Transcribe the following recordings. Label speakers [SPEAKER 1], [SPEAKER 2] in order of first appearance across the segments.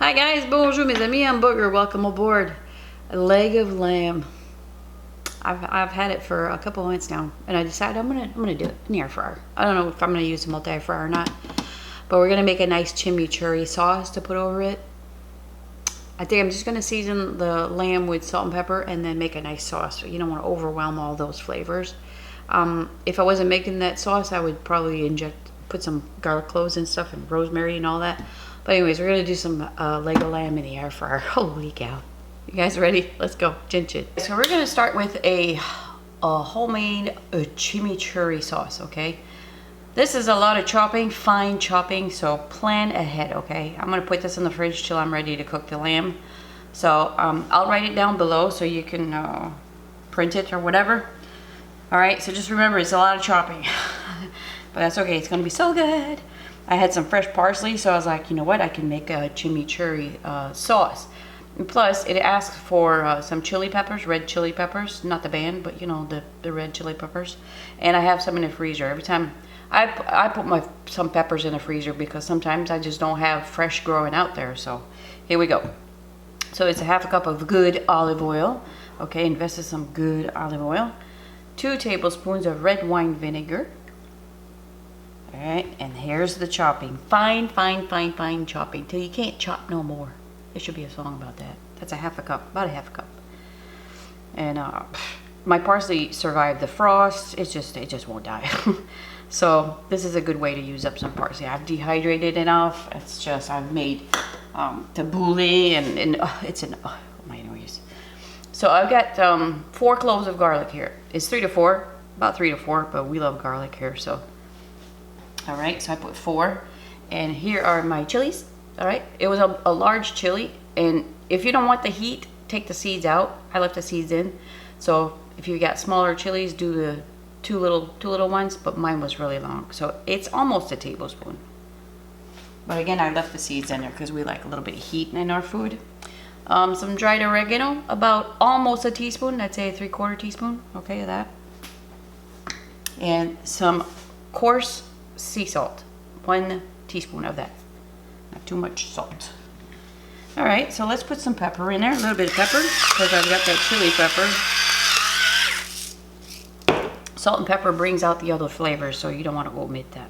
[SPEAKER 1] Hi guys, bonjour mes amis, I'm Booger. Welcome aboard. A leg of lamb. I've had it for a couple months now, and I decided I'm gonna do it in the air fryer. I don't know if I'm gonna use a multi fryer or not, but we're gonna make a nice chimichurri sauce to put over it. I think I'm just gonna season the lamb with salt and pepper, and then make a nice sauce. You don't want to overwhelm all those flavors. If I wasn't making that sauce, I would probably put some garlic cloves and stuff, and rosemary and all that. But anyways, we're gonna do some leg of lamb in the air fryer. Holy cow! You guys ready? Let's go. Chin chin. So we're gonna start with a homemade chimichurri sauce. Okay. This is a lot of chopping, fine chopping, so plan ahead, okay? I'm gonna put this in the fridge till I'm ready to cook the lamb. So I'll write it down below so you can print it or whatever. All right, so just remember, it's a lot of chopping, but that's okay, it's gonna be so good. I had some fresh parsley, so I was like, you know what, I can make a chimichurri sauce. And plus, it asks for some chili peppers, red chili peppers, not the band, but you know, the red chili peppers. And I have some in the freezer. Every time I put some peppers in the freezer because sometimes I just don't have fresh growing out there. So here we go. So it's a half a cup of good olive oil. Okay, invest in some good olive oil. 2 tablespoons of red wine vinegar. All right, and here's the chopping. Fine, fine, fine, fine chopping till you can't chop no more. There should be a song about that. That's a half a cup, about a half a cup. And my parsley survived the frost. It just won't die. So this is a good way to use up some parsley. I've dehydrated enough. It's just I've made tabbouleh and it's an oh my noise. So I've got 4 cloves of garlic here. It's 3 to 4, about 3 to 4, but we love garlic here. So all right, so I put 4, and here are my chilies. All right, it was a large chili, and if you don't want the heat, take the seeds out. I left the seeds in. So if you got smaller chilies, do the two little ones, but mine was really long, so it's almost a tablespoon. But again, I left the seeds in there because we like a little bit of heat in our food. Some dried oregano, about almost a teaspoon. I'd say 3/4 teaspoon. Okay, of that. And some coarse sea salt, 1 teaspoon of that. Not too much salt. All right, so let's put some pepper in there, a little bit of pepper, because I've got that chili pepper. Salt and pepper brings out the other flavors, so you don't want to omit that.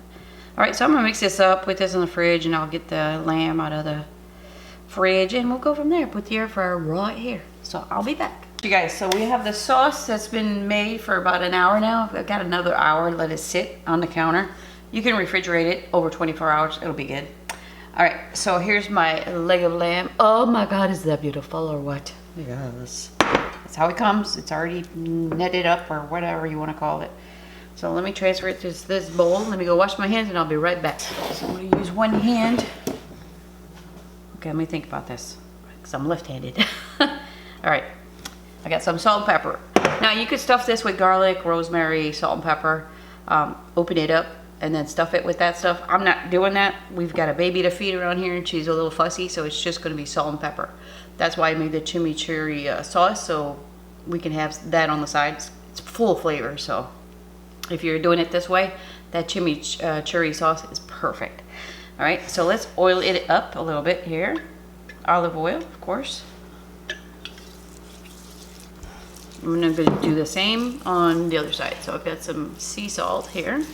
[SPEAKER 1] All right, so I'm gonna mix this up, put this in the fridge, and I'll get the lamb out of the fridge, and we'll go from there. Put the air fryer right here. So I'll be back. You guys, so we have the sauce that's been made for about an hour now. I've got another hour, let it sit on the counter. You can refrigerate it over 24 hours, it'll be good. All right, so here's my leg of lamb. Oh my God, is that beautiful or what? Yes. That's how it comes. It's already netted up or whatever you want to call it. So let me transfer it to this bowl. Let me go wash my hands and I'll be right back. So I'm going to use one hand. Okay, let me think about this because I'm left-handed. All right, I got some salt and pepper. Now you could stuff this with garlic, rosemary, salt and pepper. Open it up and then stuff it with that stuff. I'm not doing that. We've got a baby to feed around here and she's a little fussy, so it's just going to be salt and pepper. That's why I made the chimichurri sauce, so we can have that on the side. It's full of flavor, so if you're doing it this way, that chimichurri sauce is perfect. All right, so let's oil it up a little bit here. Olive oil, of course. I'm going to do the same on the other side. So I've got some sea salt here.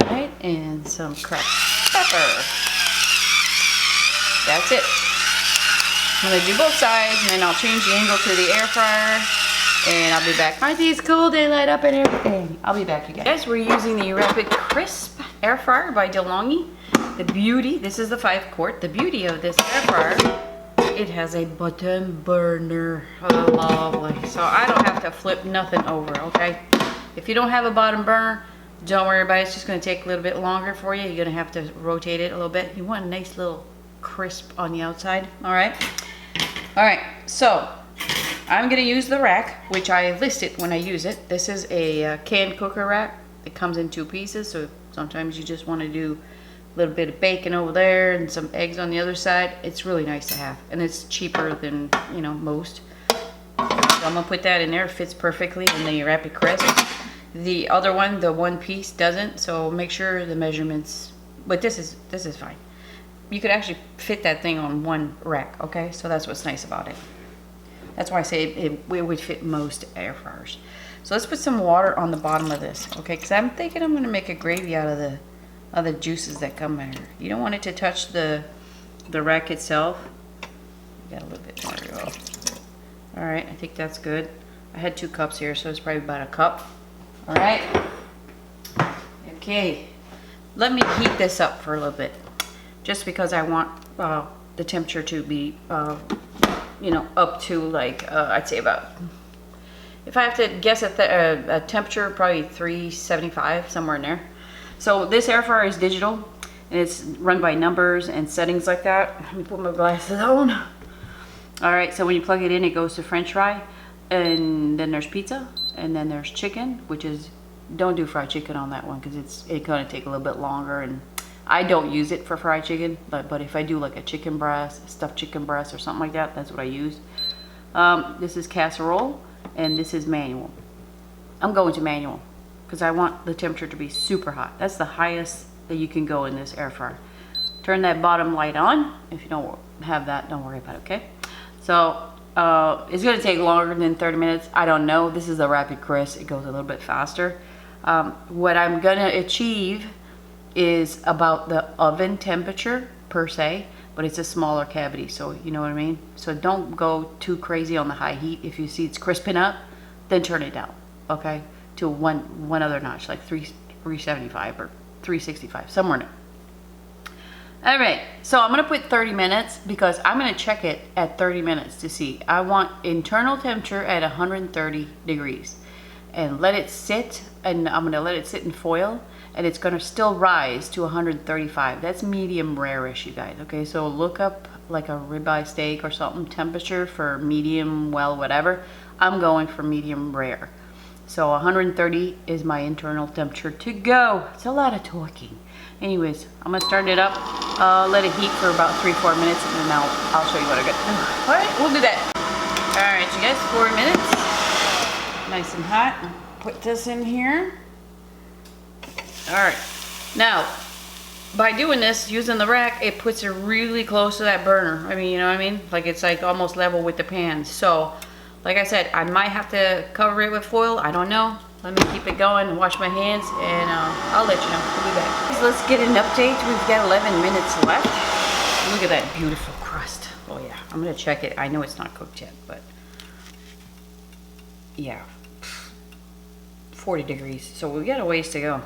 [SPEAKER 1] All right, and some cracked pepper. That's it. I'm going to do both sides, and then I'll change the angle to the air fryer, and I'll be back. Aren't these cool? They light up and everything. I'll be back, you guys. We're using the Rapid Crisp air fryer by DeLonghi. The beauty, this is the 5-quart. The beauty of this air fryer, it has a button burner. Oh, lovely. So I don't have to flip nothing over, okay? If you don't have a bottom burner, don't worry about it. It's just going to take a little bit longer for you. You're going to have to rotate it a little bit. You want a nice little crisp on the outside. All right. All right. So I'm going to use the rack, which I listed when I use it. This is a can cooker rack. It comes in 2 pieces. So sometimes you just want to do a little bit of bacon over there and some eggs on the other side. It's really nice to have. And it's cheaper than, you know, most. So I'm going to put that in there. It fits perfectly in the Rapid Crisp. The other one, the 1 piece, doesn't, so make sure the measurements But this is fine. You could actually fit that thing on one rack, okay? So that's what's nice about it. That's why I say it would fit most air fryers. So let's put some water on the bottom of this, okay? Because I'm thinking I'm gonna make a gravy out of the juices that come in here. You don't want it to touch the rack itself. Got a little bit more to go. All right, I think that's good. I had 2 cups here, so it's probably about a cup. All right. Okay, let me heat this up for a little bit, just because I want the temperature to be, you know, up to like, I'd say about, if I have to guess at a temperature, probably 375, somewhere in there. So this air fryer is digital, and it's run by numbers and settings like that. Let me put my glasses on. All right, so when you plug it in, it goes to French fry, and then there's pizza, and then there's chicken, which is, don't do fried chicken on that one because it's gonna take a little bit longer, and I don't use it for fried chicken, but if I do like a chicken breast, stuffed chicken breast or something like that, that's what I use. This is casserole, and this is manual. I'm going to manual because I want the temperature to be super hot. That's the highest that you can go in this air fryer. Turn that bottom light on. If you don't have that, don't worry about it, okay? So it's gonna take longer than 30 minutes. I don't know. This is a rapid crisp. It goes a little bit faster. What I'm gonna achieve is about the oven temperature per se, but it's a smaller cavity, so you know what I mean? So don't go too crazy on the high heat. If you see it's crisping up, then turn it down, okay? To one other notch, like 375 or 365, somewhere in there. All right, so I'm gonna put 30 minutes because I'm gonna check it at 30 minutes to see. I want internal temperature at 130 degrees and let it sit, and I'm gonna let it sit in foil, and it's gonna still rise to 135. That's medium rare-ish, you guys, okay? So look up like a ribeye steak or something, temperature for medium, well, whatever. I'm going for medium rare. So 130 is my internal temperature to go. It's a lot of talking. Anyways, I'm gonna start it up, let it heat for about 3-4 minutes, and then I'll show you what I got. All right, we'll do that. All right, you guys, 4 minutes. Nice and hot. Put this in here. All right, now, by doing this, using the rack, it puts it really close to that burner. I mean, you know what I mean? Like it's like almost level with the pan. So, like I said, I might have to cover it with foil. I don't know. Let me keep it going and wash my hands, and I'll let you know. We'll be back. So let's get an update. We've got 11 minutes left. Look at that beautiful crust. Oh yeah, I'm gonna check it. I know it's not cooked yet, but yeah, 40 degrees. So we've got a ways to go.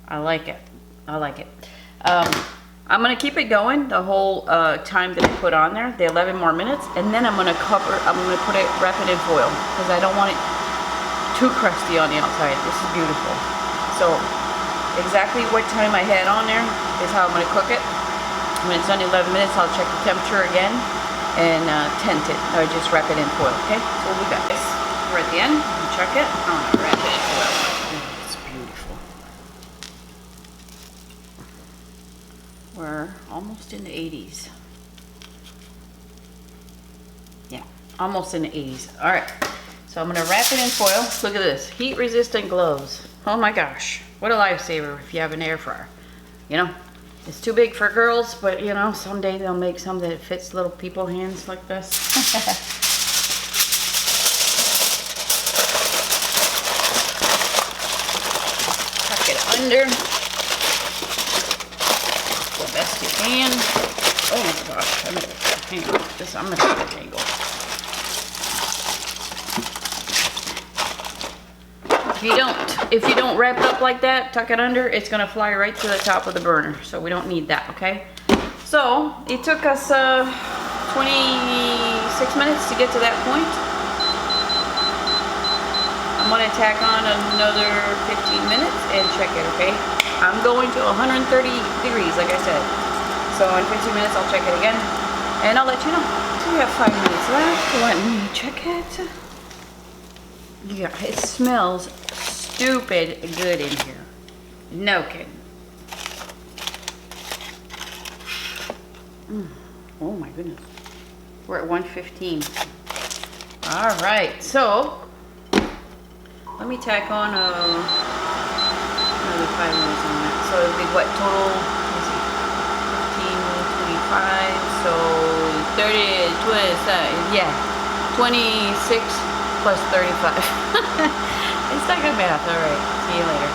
[SPEAKER 1] I like it. I like it. I'm gonna keep it going the whole time that I put on there, the 11 more minutes, and then I'm gonna wrap it in foil because I don't want it too crusty on the outside. This is beautiful. So exactly what time I had on there is how I'm gonna cook it. When it's done 11 minutes, I'll check the temperature again and tent it, or just wrap it in foil, okay? So we got this. We're at the end, check it. I'm gonna wrap it in foil. It's beautiful. We're almost in the 80s. Yeah, almost in the 80s. All right, so I'm gonna wrap it in foil. Look at this, heat resistant gloves. Oh my gosh, what a lifesaver if you have an air fryer. You know, it's too big for girls, but you know, someday they'll make some that fits little people hands like this. Tuck it under the best you can. Oh my gosh, I'm gonna have to tangle. If you don't wrap it up like that, tuck it under, it's gonna fly right to the top of the burner. So we don't need that, okay? So it took us 26 minutes to get to that point. I'm gonna tack on another 15 minutes and check it, okay? I'm going to 130 degrees, like I said. So in 15 minutes, I'll check it again, and I'll let you know. So we have 5 minutes left. Let me check it. Yeah, it smells stupid good in here. No kidding. Oh my goodness. We're at 115. All right, so let me tack on another 5 minutes on that. what total? Let's see, 15, 25, so 30, 27, yeah, 26 plus 35. It's not good math. All right, see you later.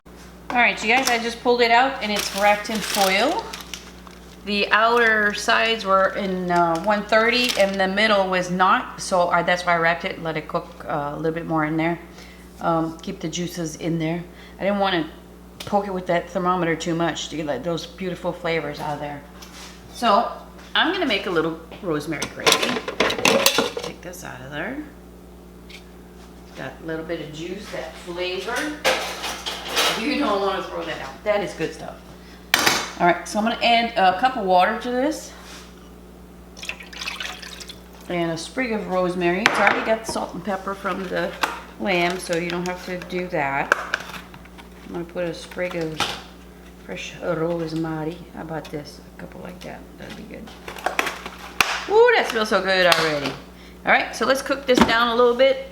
[SPEAKER 1] All right, you guys, I just pulled it out and it's wrapped in foil. The outer sides were in 130 and the middle was not, so that's why I wrapped it, let it cook a little bit more in there. Keep the juices in there. I didn't want to poke it with that thermometer too much to get those beautiful flavors out of there. So I'm gonna make a little rosemary gravy. Take this out of there. Got a little bit of juice, that flavor. You don't want to throw that out. That is good stuff. All right, so I'm gonna add a cup of water to this. And a sprig of rosemary. It's already got salt and pepper from the lamb, so you don't have to do that. I'm gonna put a sprig of fresh rosemary. How about this? A couple like that. That'd be good. Ooh, that smells so good already. All right, so let's cook this down a little bit.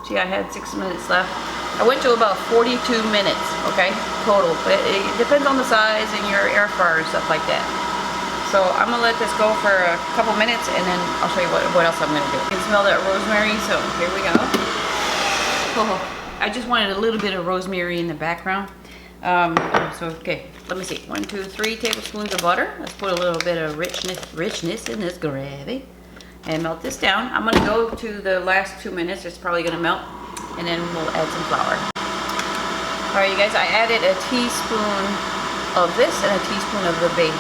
[SPEAKER 1] See, I had 6 minutes left. I went to about 42 minutes, okay, total. But it depends on the size and your air fryer and stuff like that. So I'm gonna let this go for a couple minutes and then I'll show you what else I'm gonna do. You can smell that rosemary, so here we go. Oh, I just wanted a little bit of rosemary in the background. Okay, let me see. 1, 2, 3 tablespoons of butter. Let's put a little bit of richness in this gravy. And melt this down. I'm gonna go to the last 2 minutes. It's probably gonna melt. And then we'll add some flour. All right, you guys, I added a teaspoon of this and a teaspoon of the beef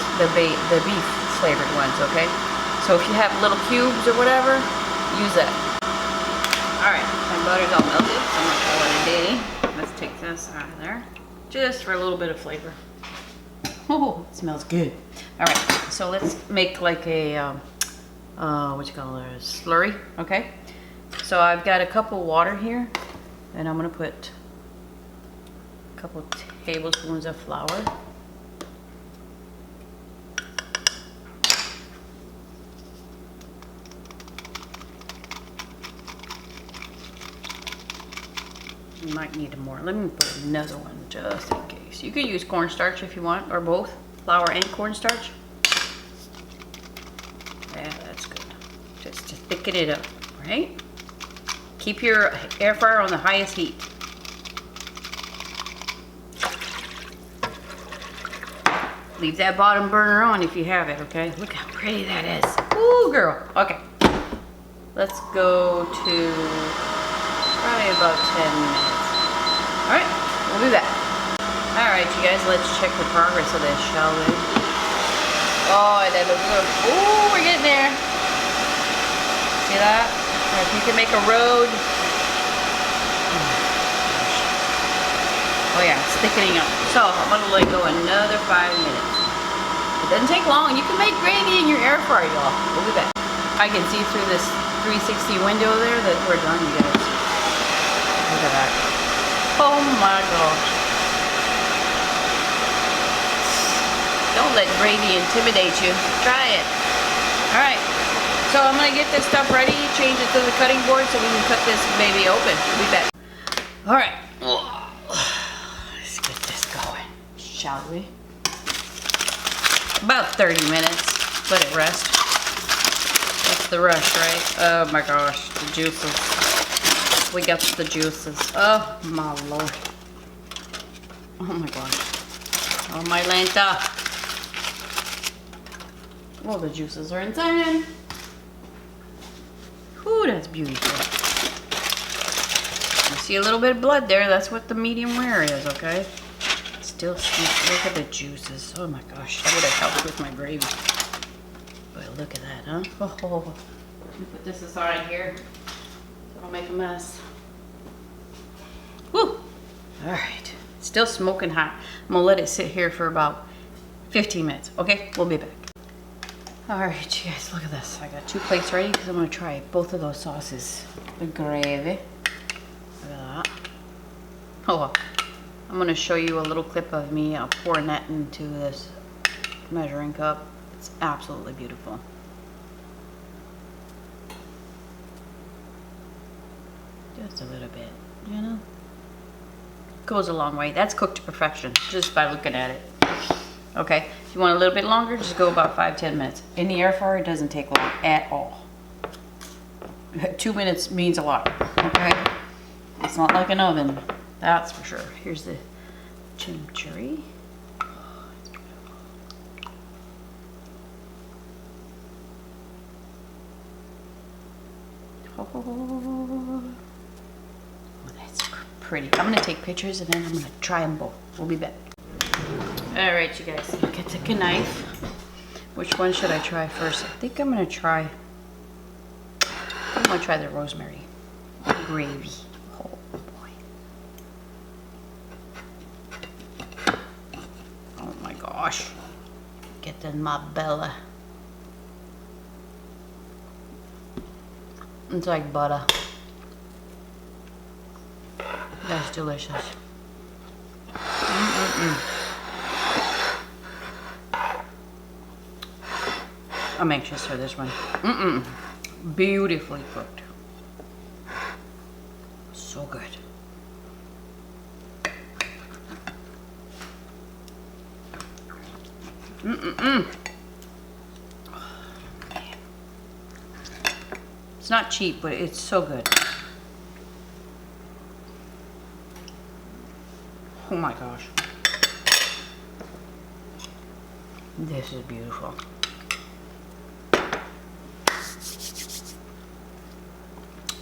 [SPEAKER 1] flavored ones, okay? So if you have little cubes or whatever, use that. All right, my butter's all melted, so I'm gonna call it a day. Let's take this out of there, just for a little bit of flavor. Oh, it smells good. All right, so let's make like a, what you call it, a slurry, okay? So I've got a cup of water here, and I'm gonna put a couple tablespoons of flour. You might need more. Let me put another one just in case. You could use cornstarch if you want, or both, flour and cornstarch. Yeah, that's good. Just to thicken it up, right? Keep your air fryer on the highest heat. Leave that bottom burner on if you have it, okay? Look how pretty that is. Ooh, girl. Okay. Let's go to probably about 10 minutes. All right, we'll be back. All right, you guys, let's check the progress of this, shall we? Oh, that looks good. Ooh, we're getting there. See that? If you can make a road. Oh yeah, it's thickening up. So I'm gonna let go another 5 minutes. It doesn't take long. You can make gravy in your air fryer, y'all. We'll be back. I can see through this 360 window there that we're done, you guys. Look at that. Oh my gosh. Don't let gravy intimidate you. Try it. All right. So I'm gonna get this stuff ready, change it to the cutting board so we can cut this baby open. We'll be back. All right, let's get this going, shall we? About 30 minutes, let it rest. That's the rush, right? Oh my gosh, the juices. We got the juices. Oh my Lord. Oh my gosh. Oh my Lanta. Oh, the juices are inside. Ooh, that's beautiful. You see a little bit of blood there. That's what the medium rare is, okay? Still sweet. Look at the juices. Oh my gosh, that would have helped with my gravy. But look at that, huh? Oh, let me put this aside here so I don't make a mess. Woo! All right, it's still smoking hot. I'm gonna let it sit here for about 15 minutes. Okay, we'll be back. All right, you guys, look at this. I got 2 plates ready because I'm gonna try both of those sauces. The gravy. Look at that. Oh, I'm gonna show you a little clip of me pouring that into this measuring cup. It's absolutely beautiful. Just a little bit, you know? Goes a long way. That's cooked to perfection, just by looking at it. Okay, if you want a little bit longer, just go about 5-10 minutes. In the air fryer, it doesn't take long at all. 2 minutes means a lot, okay? It's not like an oven, that's for sure. Here's the chimichurri. Oh, that's pretty. I'm gonna take pictures and then I'm gonna try them both. We'll be back. All right, you guys, get a knife. Which one should I try first? I think I'm gonna try the rosemary gravy. Oh boy. Oh my gosh. Get in my belly. It's like butter. That's delicious. I'm anxious for this one. Beautifully cooked. So good. It's not cheap, but it's so good. Oh my gosh. This is beautiful.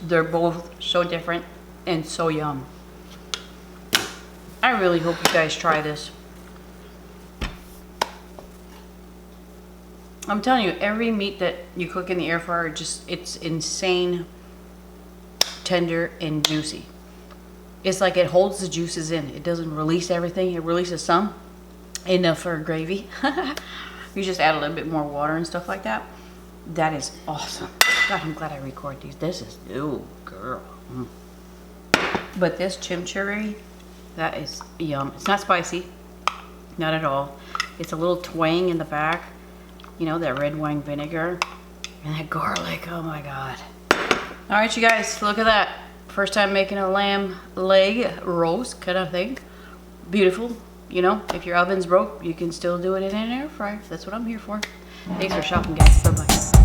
[SPEAKER 1] They're both so different and so yum. I really hope you guys try this. I'm telling you, every meat that you cook in the air fryer, it's insane, tender, and juicy. It's like it holds the juices in. It doesn't release everything. It releases some, enough for a gravy. You just add a little bit more water and stuff like that. That is awesome. God, I'm glad I record these. This is, ooh, girl. But this chimichurri, that is yum. It's not spicy, not at all. It's a little twang in the back. You know, that red wine vinegar and that garlic. Oh my God. All right, you guys, look at that. First time making a lamb leg roast kind of thing. Beautiful. You know, if your oven's broke, you can still do it in an air fryer. That's what I'm here for. Thanks for shopping, guys. Bye-bye.